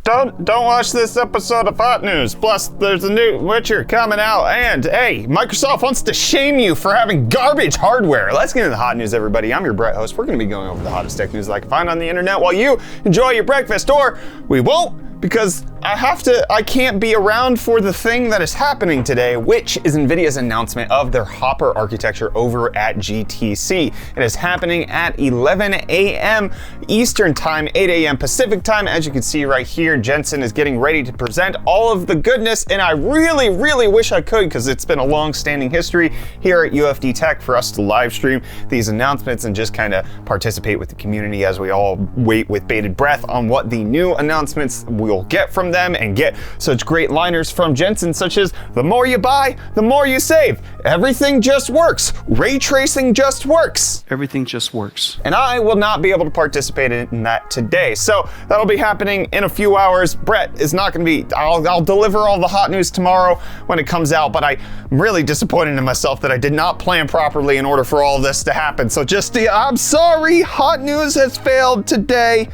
Don't watch this episode of Hot News. Plus, there's a new Witcher coming out, and hey, Microsoft wants to shame you for having garbage hardware. Let's get into the hot news, everybody. I'm your Brett host. We're going to be going over the hottest tech news that I can find on the internet while you enjoy your breakfast, or we won't, because I can't be around for the thing that is happening today, which is NVIDIA's announcement of their Hopper architecture over at GTC. It is happening at 11 a.m. Eastern Time, 8 a.m. Pacific Time. As you can see right here, Jensen is getting ready to present all of the goodness, and I really, really wish I could, because it's been a long-standing history here at UFD Tech for us to live stream these announcements and just kind of participate with the community as we all wait with bated breath on what the new announcements we'll get from them, and get such great liners from Jensen, such as, the more you buy, the more you save. Everything just works. Ray tracing just works. Everything just works. And I will not be able to participate in that today. So that'll be happening in a few hours. Brett is not going to be, I'll deliver all the hot news tomorrow when it comes out, but I'm really disappointed in myself that I did not plan properly in order for all this to happen. So I'm sorry, hot news has failed today.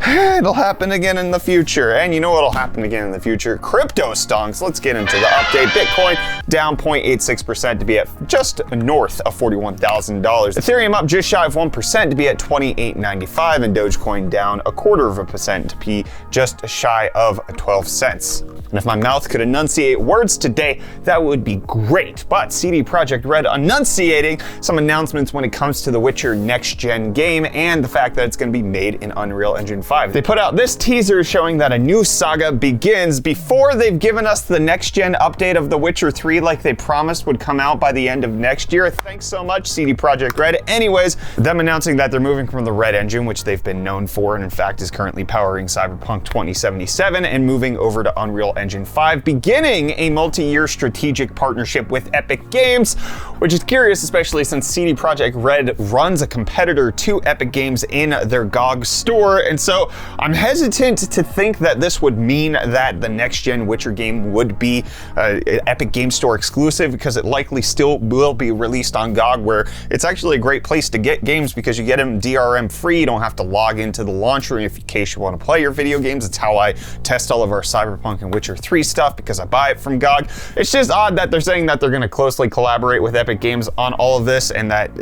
It'll happen again in the future. And you know what'll happen again in the future? Cryptostonks. Let's get into the update. Bitcoin down 0.86% to be at just north of $41,000. Ethereum up just shy of 1% to be at $28.95, and Dogecoin down 0.25% to be just shy of 12 cents. And if my mouth could enunciate words today, that would be great. But CD Projekt Red enunciating some announcements when it comes to the Witcher next-gen game and the fact that it's going to be made in Unreal Engine 5. They put out this teaser showing that a new saga begins before they've given us the next-gen update of The Witcher 3 like they promised would come out by the end of next year. Thanks so much, CD Projekt Red. Anyways, them announcing that they're moving from the Red engine, which they've been known for, and in fact is currently powering Cyberpunk 2077, and moving over to Unreal Engine 5, beginning a multi-year strategic partnership with Epic Games, which is curious, especially since CD Projekt Red runs a competitor to Epic Games in their GOG store, and so I'm hesitant to think that this would mean that the next-gen Witcher game would be Epic Game Store exclusive, because it likely still will be released on GOG, where it's actually a great place to get games because you get them DRM free. You don't have to log into the launcher in case you want to play your video games. It's how I test all of our Cyberpunk and Witcher 3 stuff, because I buy it from GOG. It's just odd that they're saying that they're going to closely collaborate with Epic Games on all of this, and that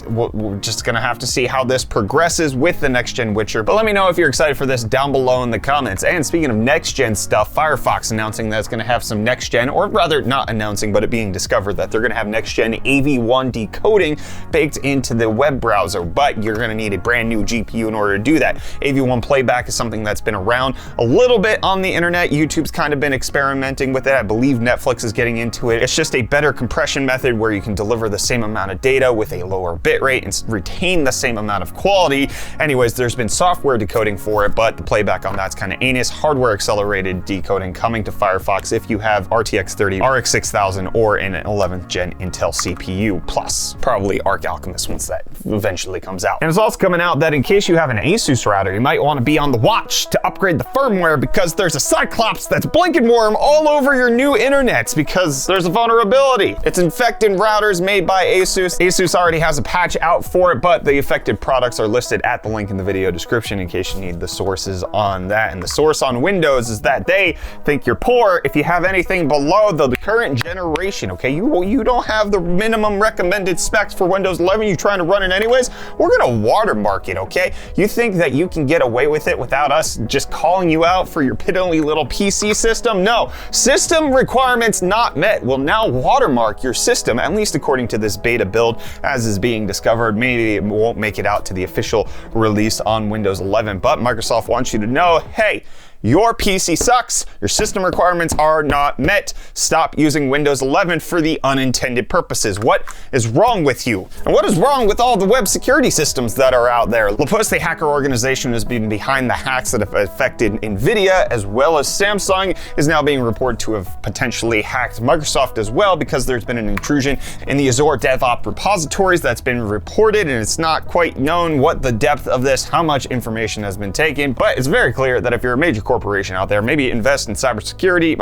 we're just going to have to see how this progresses with the next-gen Witcher. But let me know if you're excited for this down below in the comments. And speaking of next-gen stuff, Firefox announcing that it's going to have some next-gen, or rather not announcing, but it being discovered that they're going to have next-gen AV1 decoding baked into the web browser, but you're going to need a brand new GPU in order to do that. AV1 playback is something that's been around a little bit on the internet. YouTube's kind of been experimenting with it. I believe Netflix is getting into it. It's just a better compression method where you can deliver the same amount of data with a lower bitrate and retain the same amount of quality. Anyways, there's been software decoding for it, but the playback on that's kind of anus. Hardware accelerated decoding coming to Firefox if you have RTX 30, RX 6000, or an 11th gen Intel CPU, plus probably Arc Alchemist once that eventually comes out. And it's also coming out that in case you have an ASUS router, you might want to be on the watch to upgrade the firmware, because there's a Cyclops that's blinking worm all over your new internets because there's a vulnerability. It's infecting routers made by ASUS. ASUS already has a patch out for it, but the affected products are listed at the link in the video description in case you need the sources on that. And the source on Windows is that they think you're poor if you have anything below the current generation, okay? You don't have the minimum recommended specs for Windows 11, you're trying to run it anyways, we're gonna watermark it, okay? You think that you can get away with it without us just calling you out for your piddly little PC system? No, system requirements not met will now watermark your system, at least according to this beta build as is being discovered. Maybe it won't make it out to the official release on Windows 11, but Microsoft wants you to know, hey, your PC sucks, your system requirements are not met, stop using Windows 11 for the unintended purposes. What is wrong with you? And what is wrong with all the web security systems that are out there? Lapussed, the hacker organization, has been behind the hacks that have affected NVIDIA, as well as Samsung is now being reported to have potentially hacked Microsoft as well, because there's been an intrusion in the Azure DevOps repositories that's been reported, and it's not quite known what the depth of this, how much information has been taken, but it's very clear that if you're a major corporation out there. Maybe invest in cybersecurity.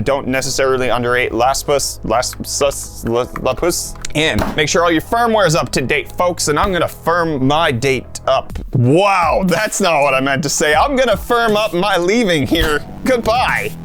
Don't necessarily underrate Lapussed. And make sure all your firmware is up to date, folks. And I'm gonna firm my date up. Wow, that's not what I meant to say. I'm gonna firm up my leaving here. Goodbye.